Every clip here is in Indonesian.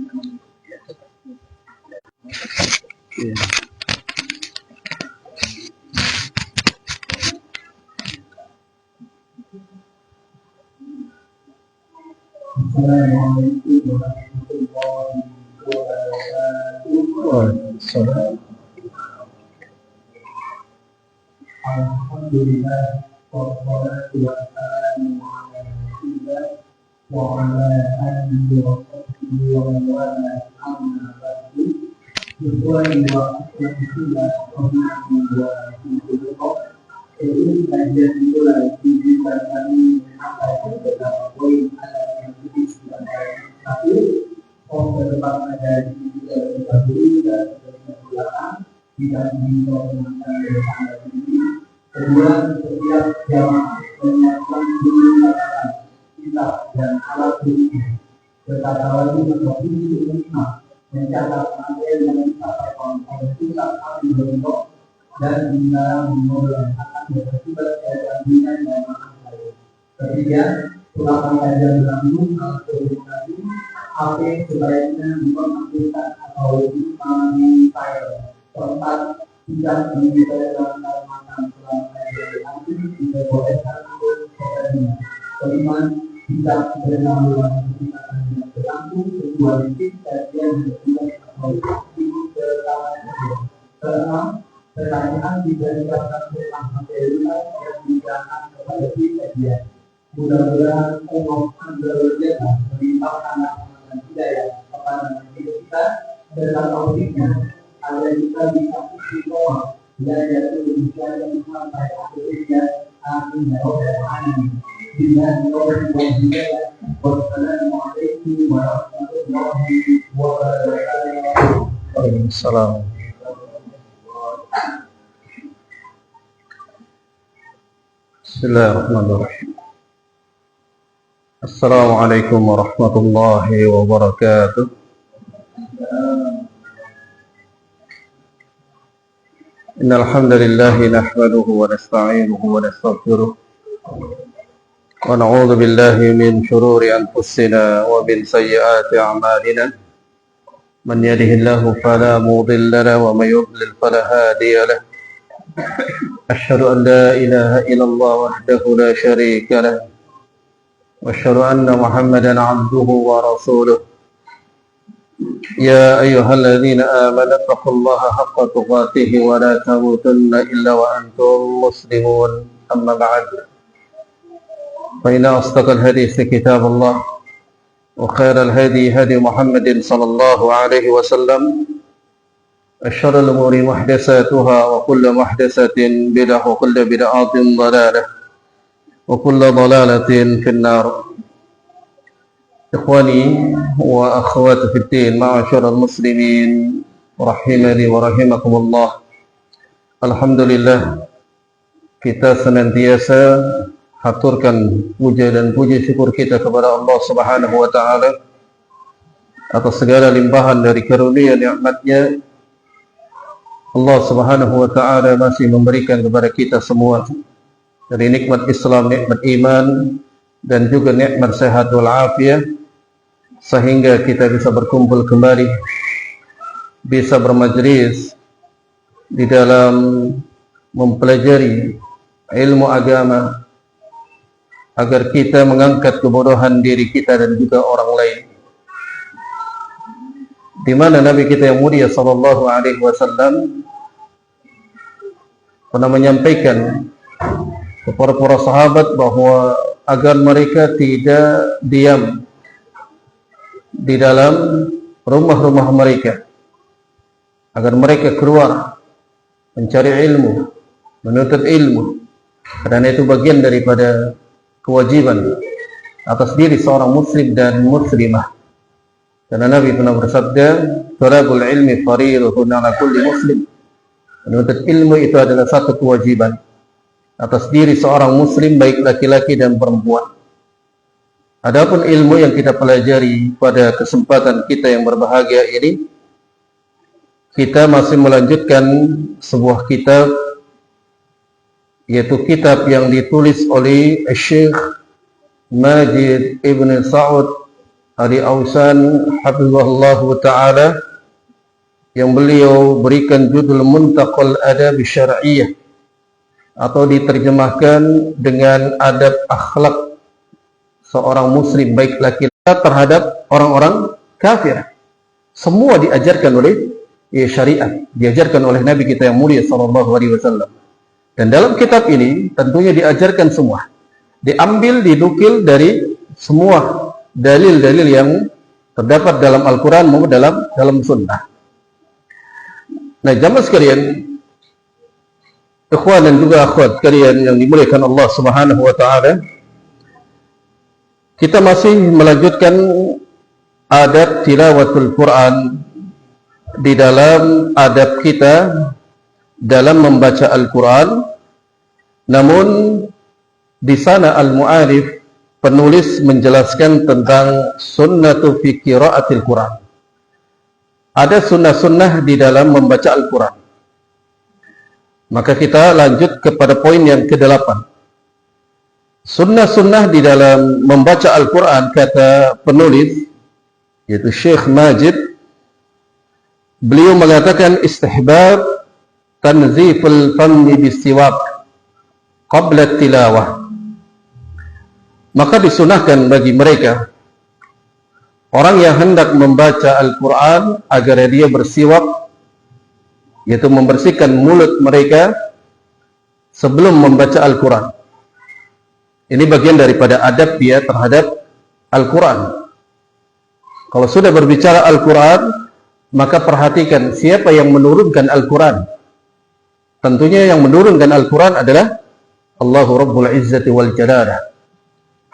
Assalamualaikum warahmatullahi wabarakatuh. Alhamdulillah wassalatu wassalamu ala Rasulillah wa ala alihi wa sahbihi wa man wala amma ba'du. Sesuai waktu sudah ini kajian mulai dibuka kami sampai ke beberapa poin yang satu ke depan ada di dan belakang tidak diinformasikan bersama ini. Kedua, setiap jamaah menyiapkan diri kitab dan alat bukti. Berkata lagi untuk mencatat materi yang disampaikan oleh kitab kami bentuk dan di dalam mengobrol akan berakibat keadilan dan makna. Ketiga, selama kajian berlangsung atau edukasi, HP sebaiknya dikonfigurkan atau di file. Keempat, tidak mengibarkan kalimat selama kajian berlangsung diperbolehkan untuk sebaliknya. Kelima, tidak bernama ketika kajian berlangsung kecuali kajian berjalan atau aktif berlangsung. Keenam, pertanyaan tidak diberikan tentang materi yang diberikan kepada kajian. Mudah-mudahan Allah berjaya melimpahkan rahmat hidayah kepada kita serta taufiknya agar kita bisa istiqomah belajar Indonesia yang sampai akhirnya. Amin ya rabbal alamin. Wassalamualaikum warahmatullahi wabarakatuh. Waalaikumsalam. Bismillahirrahmanirrahim. Assalamualaikum warahmatullahi wabarakatuh. Innal hamdalillah nahmaduhu wa nasta'inuhu wa nastaghfiruh wa na'udzu billahi min shururi anfusina wa min sayyiati a'malina. Man yahdihillahu fala mudilla lahu wa may yudlil fala hadiya lahu. Asyhadu an la ilaha illallah wahdahu la syarika lahu واشهد ان محمدا عبده ورسوله يا ايها الذين امنوا اتقوا الله حق تقاته ولا تموتن الا وانتم مسلمون اما بعد فان اصدق الحديث كتاب الله وخير الهدي هدي محمد صلى الله عليه وسلم وشر الامور محدثاتها وكل محدثه بدعه وكل بدعه ضلاله وكل ضلالة في النار. إخواني وأخواتي في الدين معاشر المسلمين rahimani wa rahimakumullah. Alhamdulillah, kita senantiasa haturkan puja dan puji syukur kita kepada Allah Subhanahu wa taala atas segala limpahan dari karunia nikmat-Nya. Allah Subhanahu wa taala masih memberikan kepada kita semua dari nikmat Islam, nikmat iman, dan juga nikmat sehat wal afiat, sehingga kita bisa berkumpul kembali, bisa bermajlis di dalam mempelajari ilmu agama, agar kita mengangkat kebodohan diri kita dan juga orang lain. Di mana Nabi kita yang mulia sallallahu alaihi wasallam pernah menyampaikan kepada para sahabat bahwa agar mereka tidak diam di dalam rumah-rumah mereka, agar mereka keluar mencari ilmu, menuntut ilmu, karena itu bagian daripada kewajiban atas diri seorang muslim dan muslimah. Karena Nabi pernah bersabda, "Talabul ilmi fardhun 'ala kulli muslim." Menuntut ilmu itu adalah satu kewajiban atas diri seorang muslim, baik laki-laki dan perempuan. Adapun ilmu yang kita pelajari pada kesempatan kita yang berbahagia ini, kita masih melanjutkan sebuah kitab, yaitu kitab yang ditulis oleh Syekh Majid Ibn Sa'ud Ali Ausan hafizahullah ta'ala, yang beliau berikan judul Muntaqal Adab Syar'iyyah, atau diterjemahkan dengan adab akhlak seorang muslim baik laki-laki terhadap orang-orang kafir. Semua diajarkan oleh syariat, diajarkan oleh Nabi kita yang mulia sallallahu alaihi wasallam. Dan dalam kitab ini tentunya diajarkan semua, diambil, dinukil dari semua dalil-dalil yang terdapat dalam Al-Quran maupun dalam Sunnah. Nah, jamaah sekalian, ikhwan dan juga akhwat sekalian yang dimuliakan Allah Subhanahu wa taala, kita masih melanjutkan adab tilawatul Quran di dalam adab kita dalam membaca Al-Quran. Namun di sana al-mu'arif, penulis, menjelaskan tentang sunnatu fi qiraatil Quran. Ada sunnah-sunnah di dalam membaca Al-Quran. Maka kita lanjut kepada poin yang ke-8. Sunnah-sunnah di dalam membaca Al-Quran, kata penulis, yaitu Syekh Majid, beliau mengatakan istihbab tanziful fammi bisiwak qabla tilawah. Maka disunahkan bagi mereka, orang yang hendak membaca Al-Quran, agar dia bersiwak, yaitu membersihkan mulut mereka sebelum membaca Al-Quran. Ini bagian daripada adab dia terhadap Al-Quran. Kalau sudah berbicara Al-Quran, maka perhatikan siapa yang menurunkan Al-Quran. Tentunya yang menurunkan Al-Quran adalah Allahu Rabbul Izzati wal Jalalah.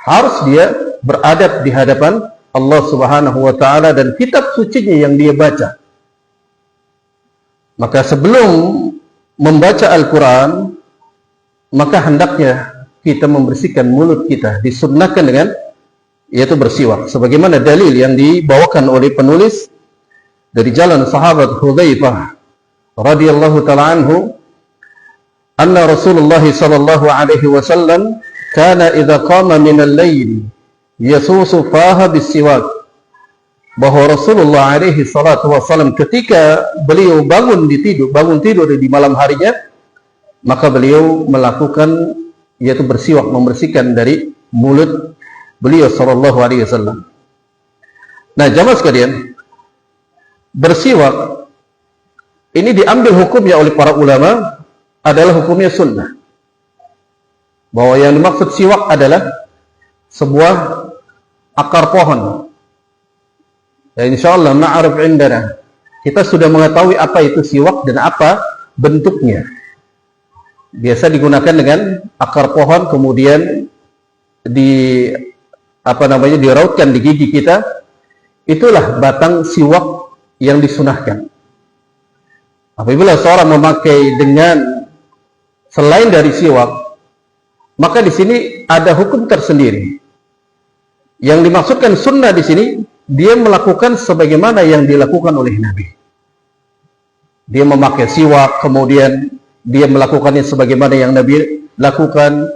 Harus dia beradab di hadapan Allah Subhanahu wa ta'ala dan kitab sucinya yang dia baca. Maka sebelum membaca Al-Quran, maka hendaknya kita membersihkan mulut kita, disunnahkan dengan yaitu bersiwak, sebagaimana dalil yang dibawakan oleh penulis dari jalan sahabat Hudzaifah radhiyallahu ta'ala anhu, anna Rasulullah sallallahu alaihi wasallam kana idza qama min al-lail yasusu faha bisiwak. Bahwa Rasulullah alaihi salatu wasallam ketika beliau bangun tidur di malam harinya, maka beliau melakukan yaitu bersiwak, membersihkan dari mulut beliau sallallahu alaihi wasallam. Nah, jamaah sekalian, bersiwak ini diambil hukumnya oleh para ulama adalah hukumnya sunnah. Bahwa yang dimaksud siwak adalah sebuah akar pohon. Ya, insyaallah ma'arif indana, kita sudah mengetahui apa itu siwak dan apa bentuknya. Biasa digunakan dengan akar pohon, kemudian dirautkan di gigi kita. Itulah batang siwak yang disunahkan. Apabila seorang memakai dengan selain dari siwak, maka di sini ada hukum tersendiri. Yang dimaksudkan sunnah di sini, dia melakukan sebagaimana yang dilakukan oleh Nabi. Dia memakai siwak, kemudian dia melakukannya sebagaimana yang Nabi lakukan.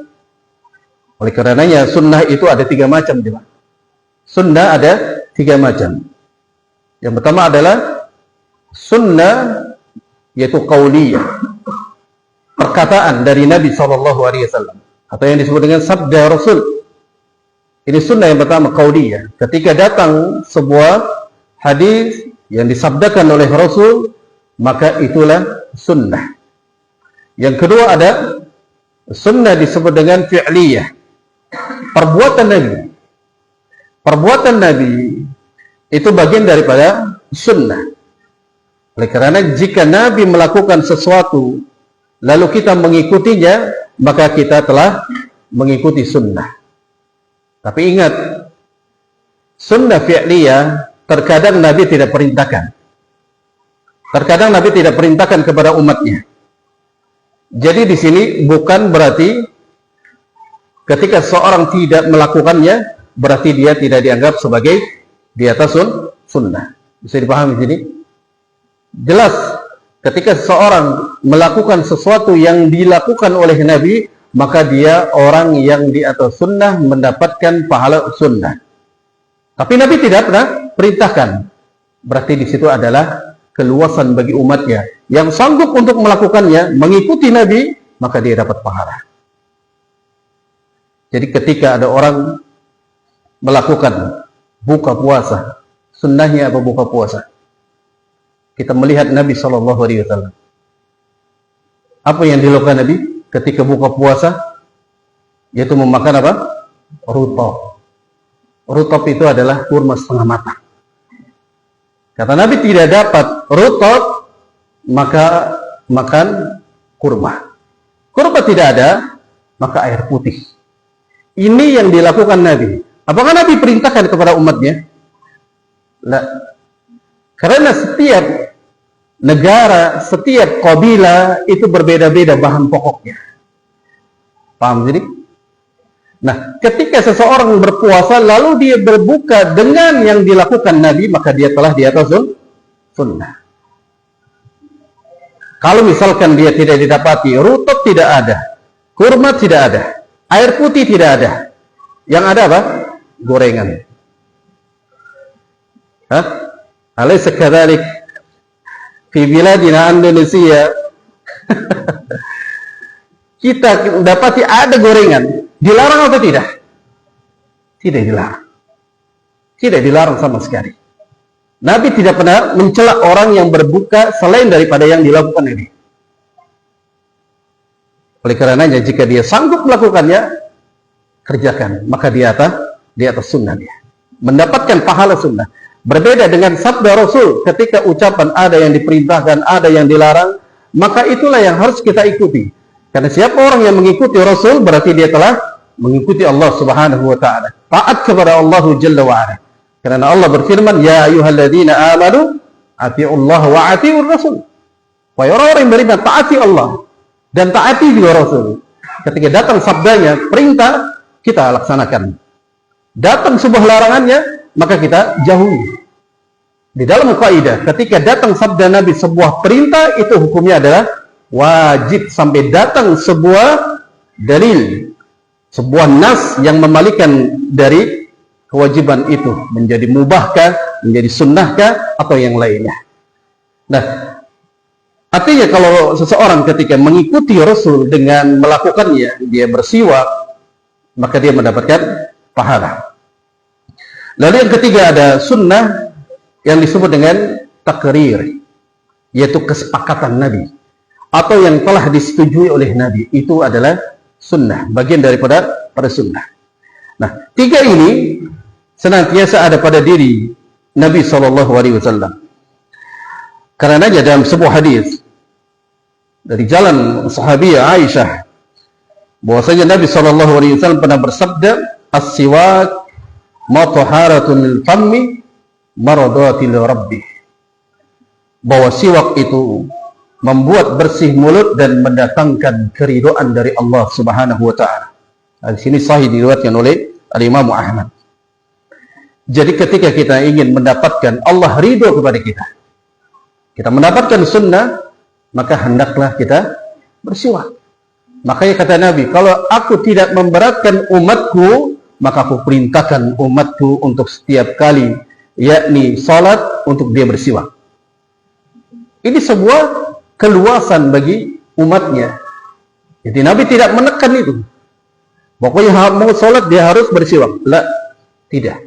Oleh karenanya sunnah itu ada 3 macam. Sunnah ada 3 macam. Yang pertama adalah sunnah, yaitu qauliyah, perkataan dari Nabi SAW, atau yang disebut dengan sabda Rasul. Ini sunnah yang pertama, qauliyah. Ketika datang sebuah hadis yang disabdakan oleh Rasul, maka itulah sunnah. Yang kedua ada sunnah disebut dengan fi'liyah, perbuatan Nabi. Perbuatan Nabi itu bagian daripada sunnah. Oleh karena jika Nabi melakukan sesuatu lalu kita mengikutinya, maka kita telah mengikuti sunnah. Tapi ingat, sunnah fi'liyah terkadang Nabi tidak perintahkan. Terkadang Nabi tidak perintahkan kepada umatnya. Jadi di sini bukan berarti ketika seorang tidak melakukannya berarti dia tidak dianggap sebagai di atas sunnah. Bisa dipahami di sini? Jelas, ketika seorang melakukan sesuatu yang dilakukan oleh Nabi, maka dia orang yang di atas sunnah, mendapatkan pahala sunnah. Tapi Nabi tidak pernah perintahkan. Berarti di situ adalah keluasan bagi umatnya. Yang sanggup untuk melakukannya, mengikuti Nabi, maka dia dapat pahala. Jadi ketika ada orang melakukan buka puasa, sunnahnya apa buka puasa? Kita melihat Nabi SAW. Apa yang dilakukan Nabi ketika buka puasa? Yaitu memakan apa? Rutab. Rutab itu adalah kurma setengah matang. Kata Nabi tidak dapat rutab, maka makan kurma. Kurma tidak ada, maka air putih. Ini yang dilakukan Nabi. Apakah Nabi perintahkan kepada umatnya? Tidak. Karena setiap negara, setiap kabilah itu berbeda-beda bahan pokoknya. Paham jadi? Nah, ketika seseorang berpuasa lalu dia berbuka dengan yang dilakukan Nabi, maka dia telah di atas sunnah. Kalau misalkan dia tidak didapati, rutab tidak ada, kurma tidak ada, air putih tidak ada, yang ada apa? Gorengan. Hah? Alaysa kadzalik fi biladina Indonesia? Kita dapati ada gorengan. Dilarang atau tidak? Tidak dilarang. Tidak dilarang sama sekali. Nabi tidak pernah mencela orang yang berbuka selain daripada yang dilakukan Nabi. Oleh karenanya jika dia sanggup melakukannya, kerjakan. Maka di atas sunnah dia. Mendapatkan pahala sunnah. Berbeda dengan sabda Rasul ketika ucapan ada yang diperintahkan, ada yang dilarang, maka itulah yang harus kita ikuti. Karena siapa orang yang mengikuti Rasul berarti dia telah mengikuti Allah Subhanahu wa taala. Taat kepada Allah Jalla wa ala. Karena Allah berfirman, "Ya ayyuhalladzina amanu atiiullah wa atiiur rasul." Wahai orang-orang yang beriman, taati Allah dan taati juga Rasul. Ketika datang sabdanya, perintah, kita laksanakan. Datang sebuah larangannya, maka kita jauhi. Di dalam kaidah, ketika datang sabda Nabi sebuah perintah, itu hukumnya adalah wajib sampai datang sebuah dalil, sebuah nas yang memalikan dari kewajiban itu menjadi mubahkah, menjadi sunnahkah, atau yang lainnya. Nah, artinya kalau seseorang ketika mengikuti Rasul dengan melakukannya, dia bersiwak, maka dia mendapatkan pahala. Lalu yang ketiga ada sunnah yang disebut dengan takrir, yaitu kesepakatan Nabi atau yang telah disetujui oleh Nabi. Itu adalah sunnah, bagian daripada sunnah. Nah, tiga ini senantiasa ada pada diri Nabi SAW. Karena dalam sebuah hadis dari jalan sahabiah Aisyah, bahwasanya Nabi SAW pernah bersabda, "As-siwak mataharatun lil fammi maradatil rabbih." Bahwa siwak itu membuat bersih mulut dan mendatangkan keridhaan dari Allah Subhanahu wa taala. Di sini sahih diriwayatkan oleh Al-Imam Ahmad. Jadi ketika kita ingin mendapatkan Allah ridho kepada kita, kita mendapatkan sunnah, maka hendaklah kita bersiwak. Makanya kata Nabi, kalau aku tidak memberatkan umatku, maka aku perintahkan umatku untuk setiap kali, yakni salat, untuk dia bersiwak. Ini sebuah keluasan bagi umatnya. Jadi Nabi tidak menekan itu. Pokoknya mau sholat dia harus bersiwak. Tidak.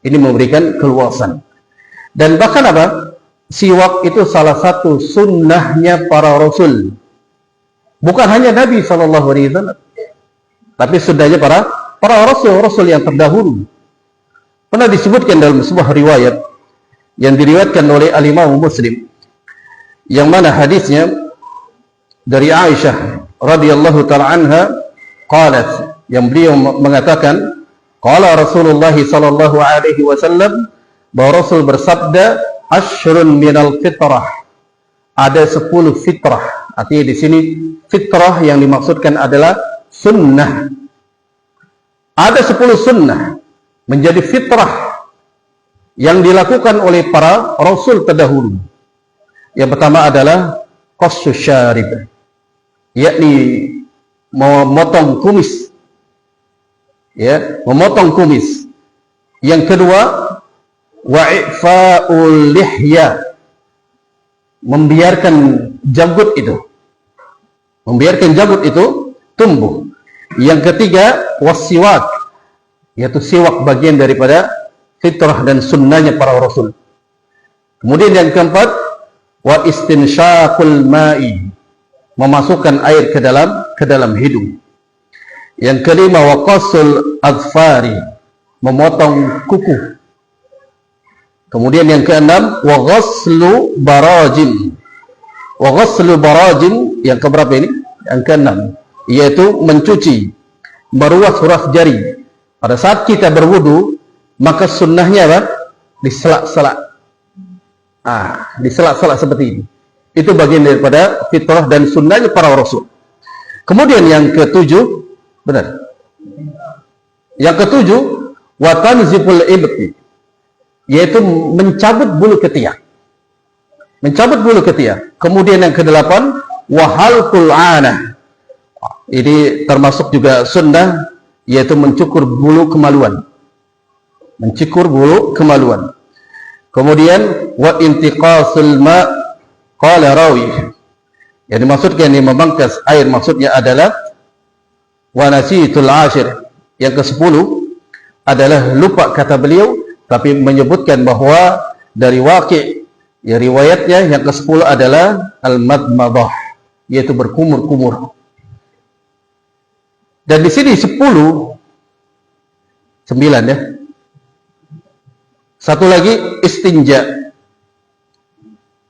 Ini memberikan keluasan. Dan bahkan apa? Siwak itu salah satu sunnahnya para Rasul. Bukan hanya Nabi SAW, tapi sunnahnya para Rasul yang terdahulu. Pernah disebutkan dalam sebuah riwayat yang diriwayatkan oleh Al-Imam Muslim, yang mana hadisnya dari Aisyah radhiyallahu taala anha, qalat, yang beliau mengatakan, qala Rasulullah sallallahu alaihi wasallam, bahwa Rasul bersabda, asyrun minal fitrah, ada 10 fitrah. Artinya di sini fitrah yang dimaksudkan adalah sunnah. Ada 10 sunnah menjadi fitrah yang dilakukan oleh para Rasul terdahulu. Yang pertama adalah qassus syarib, yakni memotong kumis. Ya, memotong kumis. Yang kedua, wa'ifa'ul lihya, membiarkan janggut itu tumbuh. Yang ketiga, wasiwak, yaitu siwak bagian daripada fitrah dan sunnahnya para rasul. Kemudian yang keempat, wa istinsyaqul ma'i, memasukkan air ke dalam hidung. Yang kelima, wa qasul adfari, memotong kuku. Kemudian yang keenam, wa ghaslu barajim. Wa ghaslu barajim yang keberapa ini? Yang keenam, yaitu mencuci, meruas-ruas jari. Pada saat kita berwudu, maka sunnahnya apa? Diselak-selak. Diselak-selak seperti ini. Itu bagian daripada fitrah dan sunnahnya para rasul. Kemudian yang ketujuh, benar. Yang ketujuh, wa tanziful ibti, yaitu mencabut bulu ketiak. Mencabut bulu ketiak. Kemudian yang kedelapan, wa halqul anah. Ini termasuk juga sunnah, yaitu mencukur bulu kemaluan. Mencukur bulu kemaluan. Kemudian wa intiqasul ma, qala rawi, yang dimaksudkan ini memangkas air, maksudnya adalah wa nasitul ashir, yang ke-10 adalah lupa kata beliau, tapi menyebutkan bahwa dari Waqi', ya riwayatnya yang ke-10 adalah al-madmadah, yaitu berkumur-kumur. Dan di sini 9 ya. Satu lagi istinja.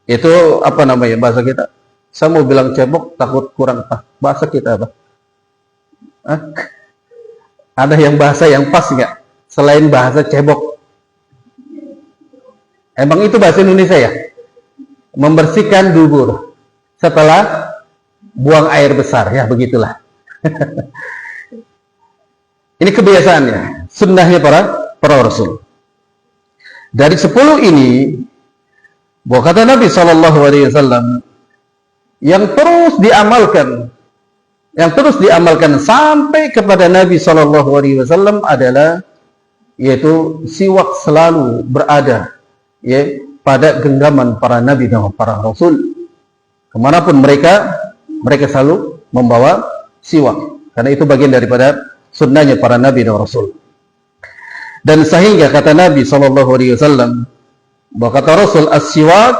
Itu apa namanya bahasa kita? Saya mau bilang cebok, takut kurang pas. Bahasa kita apa? Ada yang bahasa yang pas nggak? Selain bahasa cebok. Emang itu bahasa Indonesia ya? Membersihkan dubur setelah buang air besar, ya begitulah. Ini kebiasaannya, sunnahnya para rasul. Dari 10 ini, bahwa kata Nabi SAW, yang terus diamalkan sampai kepada Nabi SAW adalah, yaitu siwak selalu berada, ya, pada genggaman para Nabi dan para Rasul. Kemanapun mereka selalu membawa siwak, karena itu bagian daripada sunnahnya para Nabi dan Rasul. Dan sehingga kata Nabi SAW, bahwa kata Rasul, as-siwak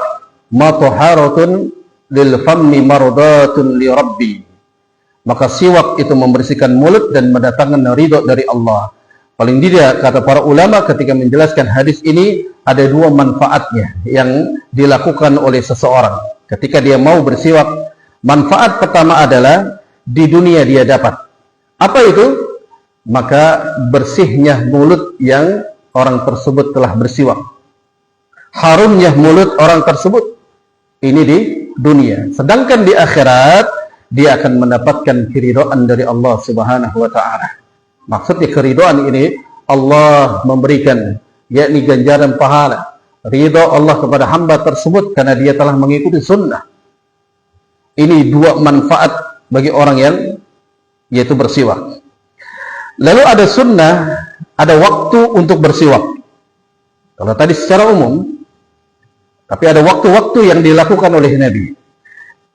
matoharatun lil fammi mardatun li rabbi, maka siwak itu membersihkan mulut dan mendatangkan ridho dari Allah. Paling tidak, kata para ulama ketika menjelaskan hadis ini, ada 2 manfaatnya yang dilakukan oleh seseorang ketika dia mau bersiwak. Manfaat pertama adalah di dunia dia dapat apa itu? Maka bersihnya mulut yang orang tersebut telah bersiwak, harumnya mulut orang tersebut, ini di dunia. Sedangkan di akhirat dia akan mendapatkan keridhaan dari Allah Subhanahu wa ta'ala. Maksudnya keridhaan ini Allah memberikan, yakni ganjaran pahala, ridha Allah kepada hamba tersebut karena dia telah mengikuti sunnah. Ini 2 manfaat bagi orang yang yaitu bersiwak. Lalu ada sunnah, ada waktu untuk bersiwak. Kalau tadi secara umum, tapi ada waktu-waktu yang dilakukan oleh Nabi.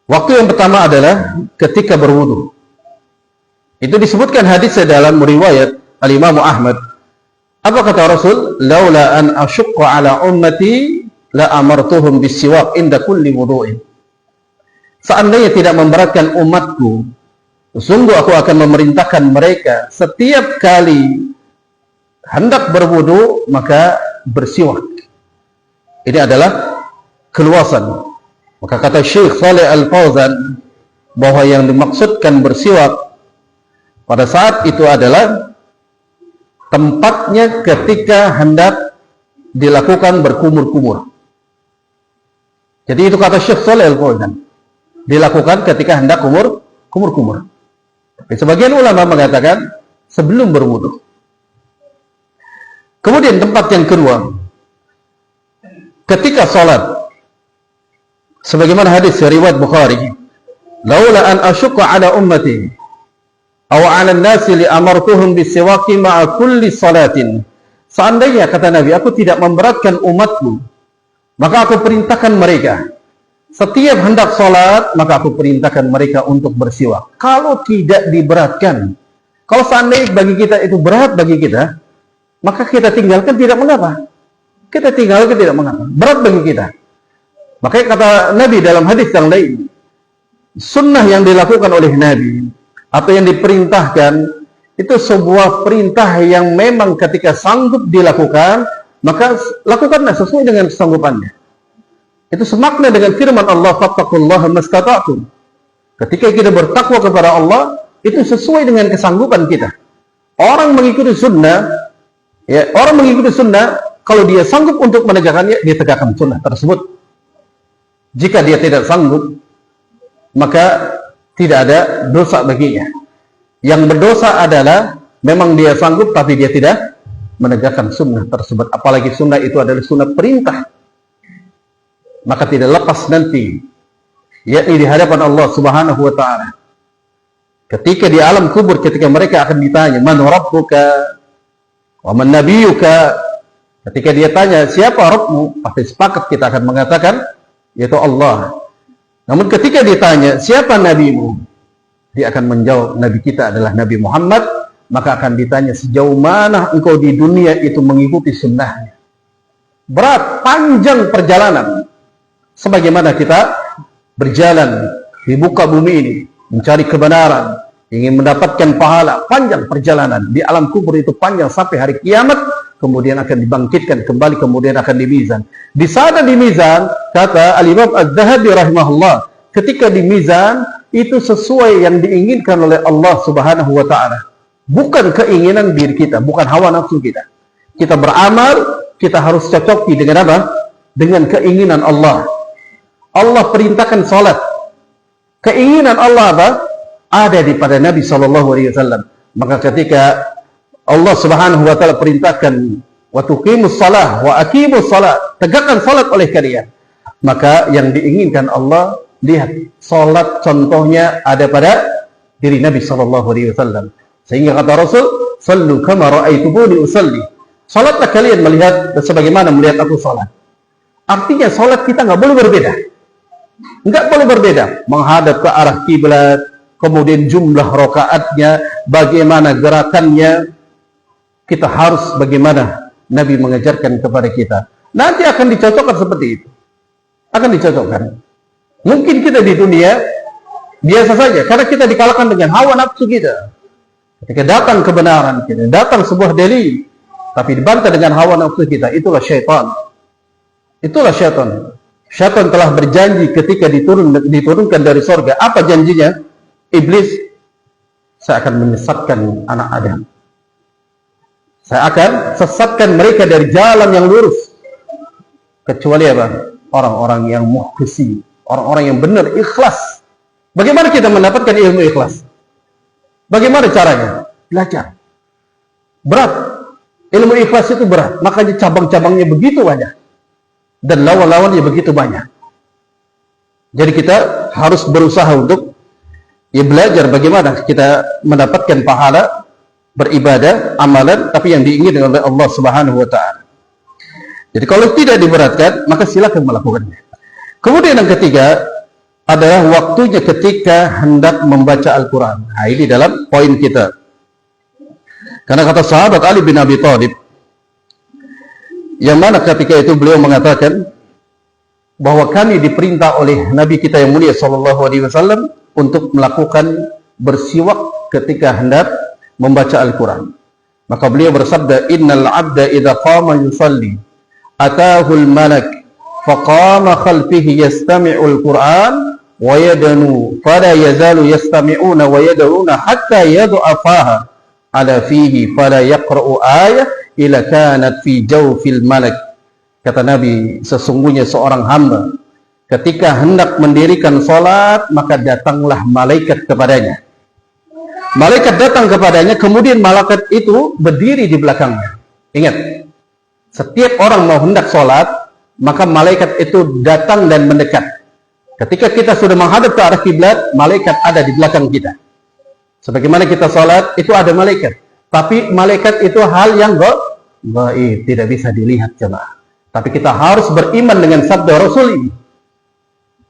Waktu yang pertama adalah ketika berwudu. Itu disebutkan hadis dalam riwayat Al-Imam Ahmad. Apa kata Rasul? Laula an asyqa ala ummati la amartuhum bisiwak inda kulli wudu'in. Seandainya tidak memberatkan umatku, sungguh aku akan memerintahkan mereka setiap kali hendak berwudu maka bersiwak. Ini adalah keluasan. Maka kata Syekh Shalih Al-Fauzan bahwa yang dimaksudkan bersiwak pada saat itu adalah tempatnya ketika hendak dilakukan berkumur-kumur. Jadi itu kata Syekh Shalih Al-Fauzan, dilakukan ketika hendak kumur-kumur. Tapi sebagian ulama mengatakan sebelum berwudu. Kemudian tempat yang kedua, ketika salat. Sebagaimana hadis riwayat Bukhari, laula an asyqa ala ummati aw ala an-nasi li amartuhum bisiwaki ma'a kulli salatin. Seandainya, kata Nabi, aku tidak memberatkan umatku, maka aku perintahkan mereka setiap hendak sholat, maka aku perintahkan mereka untuk bersiwak. Kalau tidak diberatkan, kalau seandainya bagi kita itu berat bagi kita, maka kita tinggalkan tidak mengapa. Kita tinggalkan tidak mengapa. Berat bagi kita. Makanya kata Nabi dalam hadis yang lain, sunnah yang dilakukan oleh Nabi atau yang diperintahkan itu sebuah perintah yang memang ketika sanggup dilakukan, maka lakukanlah sesuai dengan kesanggupannya. Itu semakna dengan firman Allah, fattaqullaha mastata'tum. Ketika kita bertakwa kepada Allah, itu sesuai dengan kesanggupan kita. Orang mengikuti sunnah, ya, orang mengikuti sunnah, kalau dia sanggup untuk menegakkannya, dia tegakkan sunnah tersebut. Jika dia tidak sanggup, maka tidak ada dosa baginya. Yang berdosa adalah memang dia sanggup, tapi dia tidak menegakkan sunnah tersebut. Apalagi sunnah itu adalah sunnah perintah. Maka tidak lepas nanti, yakni di hadapan Allah Subhanahu wa ta'ala. Ketika di alam kubur, ketika mereka akan ditanya, man rabbuka wa man nabiyuka, ketika dia tanya siapa Rabbmu, pasti sepakat kita akan mengatakan yaitu Allah. Namun ketika ditanya siapa nabimu, dia akan menjawab nabi kita adalah Nabi Muhammad. Maka akan ditanya sejauh mana engkau di dunia itu mengikuti sunnahnya. Berat, panjang perjalanan. Sebagaimana kita berjalan di muka bumi ini, mencari kebenaran, ingin mendapatkan pahala, panjang perjalanan. Di alam kubur itu panjang sampai hari kiamat, kemudian akan dibangkitkan kembali, kemudian akan dimizan. Di sana di mizan, kata Al-Imam Az-Zahabi rahimahullah, ketika di mizan, itu sesuai yang diinginkan oleh Allah Subhanahu wa ta'ala. Bukan keinginan diri kita, bukan hawa nafsu kita. Kita beramal, kita harus cocoki dengan apa? Dengan keinginan Allah. Allah perintahkan salat. Keinginan Allah apa? Ada di pada Nabi SAW. Maka ketika Allah Subhanahu wa ta'ala perintahkan wa tuqimus salah wa aqimus salat, tegakkan salat oleh kalian, maka yang diinginkan Allah, lihat salat contohnya ada pada diri Nabi SAW. Sehingga kata Rasul, sallu kama ra'aitumuni usalli. Salatlah kalian melihat sebagaimana melihat aku salat. Artinya salat kita nggak boleh berbeda. Enggak boleh berbeda, menghadap ke arah kiblat, kemudian jumlah rakaatnya, bagaimana gerakannya, kita harus bagaimana Nabi mengajarkan kepada kita. Nanti akan dicocokkan seperti itu. Akan dicocokkan. Mungkin kita di dunia biasa saja, karena kita dikalahkan dengan hawa nafsu kita. Ketika datang kebenaran kita, datang sebuah dalil, tapi dibantah dengan hawa nafsu kita, itulah syaitan. Itulah syaitan. Syaitan telah berjanji ketika diturunkan dari sorga. Apa janjinya? Iblis, saya akan menyesatkan anak Adam. Saya akan sesatkan mereka dari jalan yang lurus. Kecuali apa? Orang-orang yang mukhlisin, orang-orang yang benar, ikhlas. Bagaimana kita mendapatkan ilmu ikhlas? Bagaimana caranya? Belajar. Berat. Ilmu ikhlas itu berat. Makanya cabang-cabangnya begitu banyak. Dan lawan-lawannya begitu banyak. Jadi kita harus berusaha untuk belajar bagaimana kita mendapatkan pahala beribadah, amalan, tapi yang diinginkan oleh Allah Subhanahu wa ta'ala. Jadi kalau tidak diberatkan, maka silakan melakukannya. Kemudian yang ketiga adalah waktunya ketika hendak membaca Al-Quran. Nah, ini dalam poin kita. Karena kata sahabat Ali bin Abi Thalib, yang mana ketika itu beliau mengatakan bahwa kami diperintah oleh Nabi kita yang mulia SAW untuk melakukan bersiwak ketika hendak membaca Al-Quran. Maka beliau bersabda, innal abda idha qama yusalli atahul malak faqama khalfihi yastami'ul Quran wa yadanu fala yazalu yastami'una wa yadaruna hatta yadu'afaha ala fihi fala yaqra'u ayah ila kanat fi jawfil malak. Kata Nabi, sesungguhnya seorang hamba ketika hendak mendirikan salat, maka datanglah malaikat kepadanya. Malaikat datang kepadanya, kemudian malaikat itu berdiri di belakangnya. Ingat, setiap orang mau hendak salat, maka malaikat itu datang dan mendekat. Ketika kita sudah menghadap ke arah kiblat, malaikat ada di belakang kita. Sebagaimana kita salat, itu ada malaikat. Tapi malaikat itu hal yang gaib, tidak bisa dilihat jemaah. Tapi kita harus beriman dengan sabda Rasul ini.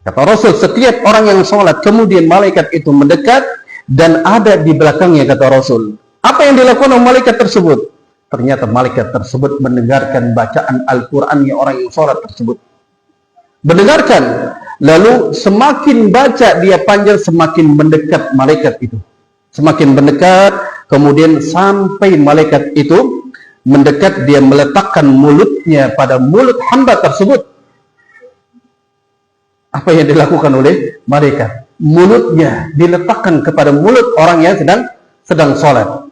Kata Rasul, setiap orang yang sholat kemudian malaikat itu mendekat dan ada di belakangnya, kata Rasul. Apa yang dilakukan oleh malaikat tersebut? Ternyata malaikat tersebut mendengarkan bacaan Al-Qurannya orang yang sholat tersebut. Mendengarkan, lalu semakin baca dia panjang, semakin mendekat malaikat itu. Semakin mendekat, kemudian sampai malaikat itu mendekat, dia meletakkan mulutnya pada mulut hamba tersebut. Apa yang dilakukan oleh malaikat? Mulutnya diletakkan kepada mulut orang yang sedang sholat.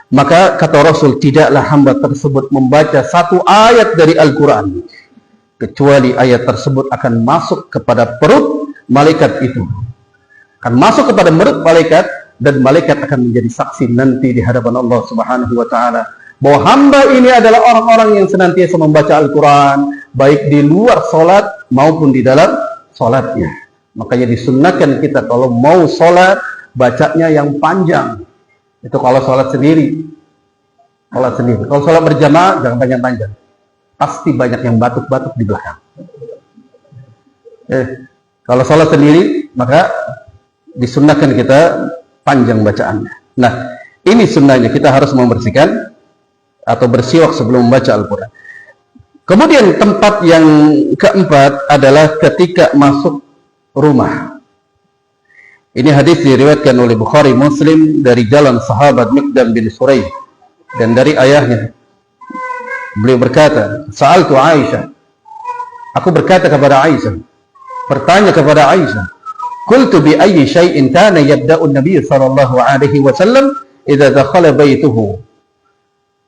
Maka kata Rasul, tidaklah hamba tersebut membaca satu ayat dari Al-Quran, kecuali ayat tersebut akan masuk kepada perut malaikat itu. Akan masuk kepada perut malaikat, dan malaikat akan menjadi saksi nanti di hadapan Allah Subhanahu wa Ta'ala bahwa hamba ini adalah orang-orang yang senantiasa membaca Al-Quran, baik di luar sholat maupun di dalam sholatnya. Makanya disunnahkan kita kalau mau sholat, bacanya yang panjang. Itu kalau sholat sendiri. Kalau sholat berjamaah, jangan panjang-panjang. Pasti banyak yang batuk-batuk di belakang. Kalau sholat sendiri, maka disunnahkan kita panjang bacaannya. Nah, ini sunnahnya, kita harus membersihkan atau bersiwak sebelum membaca Al-Quran. Kemudian tempat yang keempat adalah ketika masuk rumah. Ini hadis diriwayatkan oleh Bukhari Muslim dari jalan sahabat Miqdam bin Surayh dan dari ayahnya. Beliau berkata, "Sa'altu Aisyah." Aku berkata kepada Aisyah, bertanya kepada Aisyah, "Qultu bi ayyi syai'in kana yabda'u an-nabiy sallallahu alaihi wasallam idza dakhala baituhu?"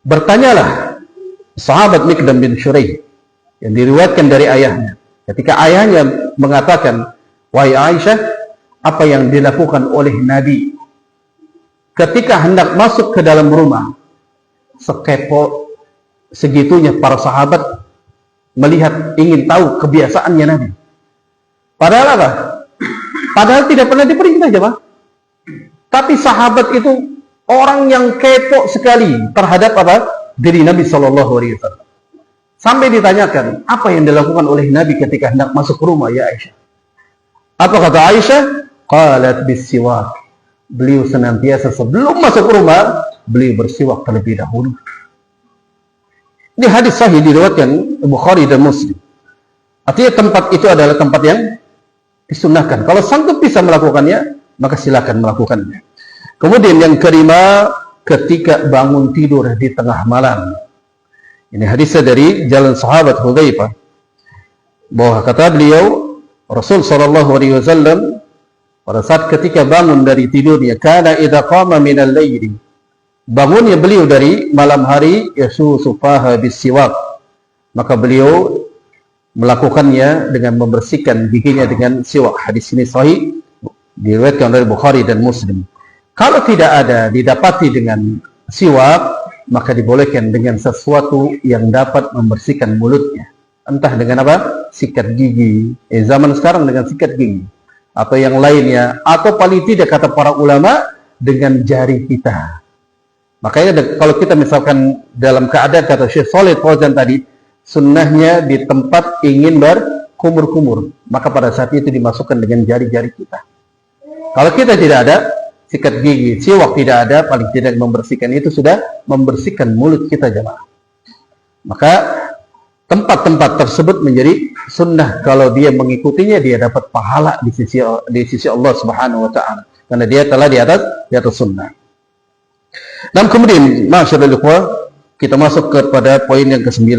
Bertanyalah sahabat Miqdam bin Surayh yang diriwayatkan dari ayahnya. Ketika ayahnya mengatakan, "Wahai Aisyah, apa yang dilakukan oleh Nabi ketika hendak masuk ke dalam rumah?" Sekepo segitunya para sahabat melihat, ingin tahu kebiasaannya Nabi. Padahal apa? Padahal tidak pernah diperintah aja, Pak. Tapi sahabat itu orang yang kepo sekali terhadap apa? Diri Nabi Shallallahu Alaihi Wasallam. Sampai ditanyakan, apa yang dilakukan oleh Nabi ketika hendak masuk rumah, ya Aisyah? Apa kata Aisyah? Qalat bisiwak. Beliau senantiasa sebelum masuk rumah, beliau bersiwak terlebih dahulu. Ini hadis sahih diriwayatkan Bukhari dan Muslim. Artinya tempat itu adalah tempat yang disunnahkan. Kalau sanggup bisa melakukannya, maka silakan melakukannya. Kemudian yang kelima, ketika bangun tidur di tengah malam. Ini hadisnya dari jalan sahabat Hudzaifah, bahwa kata beliau, Rasul sallallahu alaihi wasallam pada saat ketika bangun dari tidurnya, kana idza qama minal laili, bangunnya beliau dari malam hari, yasusu faha bisiwak, maka beliau melakukannya dengan membersihkan giginya dengan siwak. Hadis ini sahih diriwayatkan oleh Bukhari dan Muslim. Kalau tidak ada didapati dengan siwak, maka dibolehkan dengan sesuatu yang dapat membersihkan mulutnya. Entah dengan apa? Sikat gigi. Zaman sekarang dengan sikat gigi. Atau yang lainnya. Atau paling tidak kata para ulama, dengan jari kita. Makanya kalau kita misalkan dalam keadaan kata Syekh Shalih Fauzan tadi, sunnahnya di tempat ingin berkumur-kumur, maka pada saat itu dimasukkan dengan jari-jari kita. Kalau kita tidak ada sikat gigi, siwak tidak ada, paling tidak membersihkan itu sudah membersihkan mulut kita jemaah. Maka tempat-tempat tersebut menjadi sunnah. Kalau dia mengikutinya, dia dapat pahala di sisi Allah Subhanahu wa Ta'ala, karena dia telah di atas sunnah. Dan kemudian, masyaallah ikhwah, kita masuk kepada poin yang ke-9.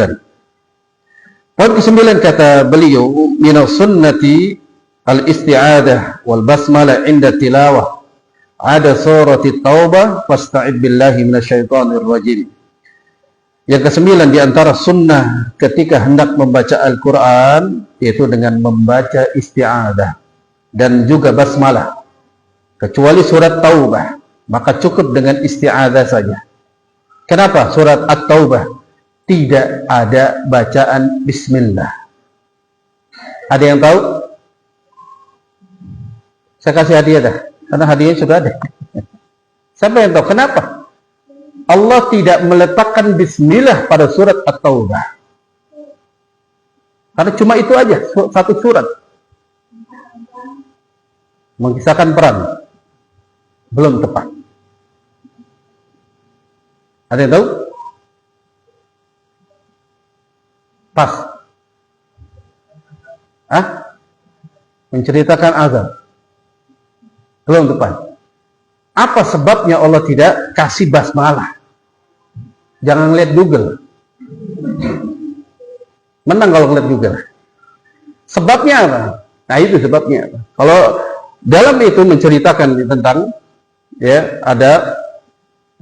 Poin ke-9 kata beliau, minas sunnati al-isti'adah wal basmalah inda tilawah ada surat Taubah, fasta'id billahi minasyaitonir rajim. Yang ke-9 di antara sunnah ketika hendak membaca Al-Quran, yaitu dengan membaca isti'adah dan juga basmalah. Kecuali surat Taubah, maka cukup dengan isti'adah saja. Kenapa surat At-Taubah tidak ada bacaan bismillah? Ada yang tahu? Saya kasih hadiah dah, karena hadiahnya sudah ada. Siapa yang tahu kenapa? Allah tidak meletakkan bismillah pada surat At-Taubah. Karena cuma itu aja, satu surat. Mengisahkan perang. Belum tepat. Ada yang tahu? Pas. Menceritakan azab. Belum tepat. Apa sebabnya Allah tidak kasih basmalah? Jangan lihat Google. Menang kalau ngeliat Google. Sebabnya apa? Nah itu sebabnya apa? Kalau dalam itu menceritakan tentang ya ada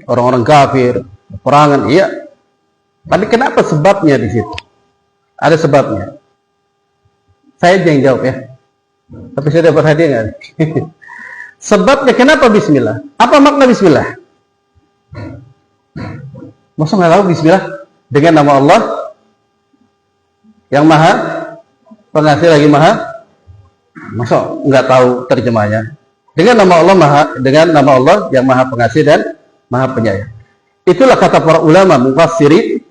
orang-orang kafir, perangan, iya. Tapi kenapa sebabnya di situ? Ada sebabnya. Saya yang jawab ya. Tapi saya dapat hadiah nggak? Sebabnya kenapa bismillah? Apa makna bismillah? Masa nggak tahu bismillah? Dengan nama Allah yang maha pengasih lagi maha. Masa nggak tahu terjemahnya? Dengan nama Allah yang maha pengasih dan maha penyayang. Itulah kata para ulama mufassirin.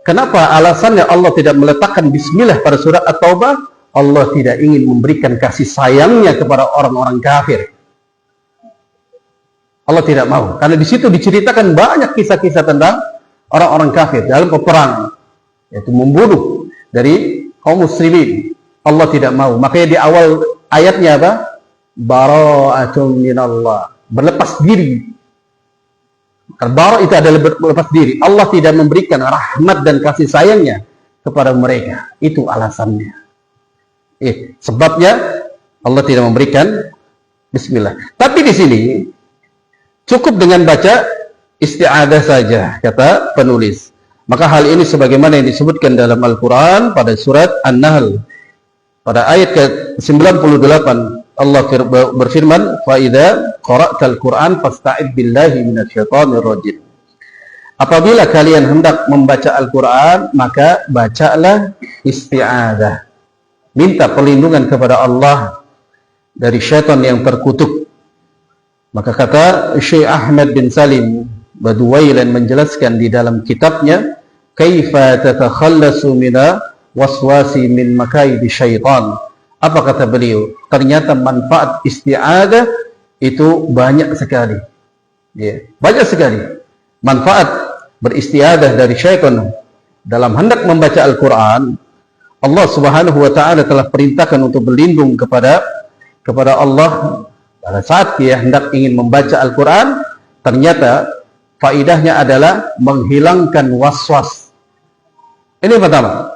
Kenapa alasannya Allah tidak meletakkan bismillah pada surat At-Taubah? Allah tidak ingin memberikan kasih sayangnya kepada orang-orang kafir. Allah tidak mau. Karena di situ diceritakan banyak kisah-kisah tentang orang-orang kafir dalam peperangan, yaitu membunuh dari kaum muslimin. Allah tidak mau. Makanya di awal ayatnya apa? Bara'atun minallah. Berlepas diri. Bara' itu adalah berlepas diri. Allah tidak memberikan rahmat dan kasih sayangnya kepada mereka. Itu alasannya. Sebabnya Allah tidak memberikan bismillah. Tapi di sini cukup dengan baca isti'adah saja, kata penulis. Maka hal ini sebagaimana yang disebutkan dalam Al-Quran pada surat An-Nahl pada ayat ke-98, Allah berfirman, "Fa'idha qara'tal Qur'an fasta'id billahi minasyaitonir rajim." Apabila kalian hendak membaca Al-Quran, maka bacalah isti'adah. Minta perlindungan kepada Allah dari syaitan yang terkutuk. Maka kata Syekh Ahmad bin Salim Baduwailan menjelaskan di dalam kitabnya, "Kaifa tatakhallasu mina waswasi min makaidi syaitan." Apa kata beliau? Ternyata manfaat isti'adah itu banyak sekali. Ya, banyak sekali manfaat beristiadah dari syaitan. Dalam hendak membaca Al-Quran, Allah Subhanahu wa Ta'ala telah perintahkan untuk berlindung kepada Allah pada saat dia hendak ingin membaca Al-Quran. Ternyata faidahnya adalah menghilangkan waswas. Ini pertama,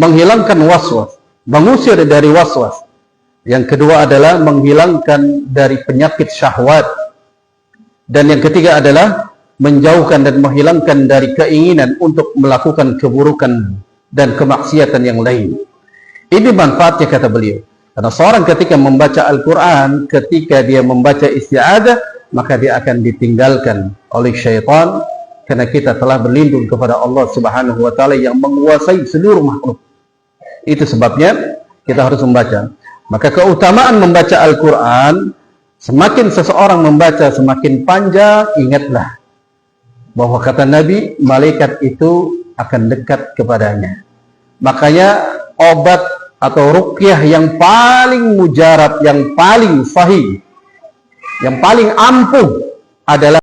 menghilangkan waswas, mengusir dari waswas. Yang kedua adalah menghilangkan dari penyakit syahwat. Dan yang ketiga adalah menjauhkan dan menghilangkan dari keinginan untuk melakukan keburukan dan kemaksiatan yang lain. Ini manfaatnya kata beliau. Karena seorang ketika membaca Al-Quran, ketika dia membaca isti'adah, maka dia akan ditinggalkan oleh syaitan, karena kita telah berlindung kepada Allah Subhanahu wa Ta'ala yang menguasai seluruh makhluk. Itu sebabnya kita harus membaca. Maka keutamaan membaca Al-Quran, semakin seseorang membaca semakin panjang, ingatlah bahwa kata Nabi, malaikat itu akan dekat kepadanya. Makanya obat atau ruqyah yang paling mujarab, yang paling sahih, yang paling ampuh adalah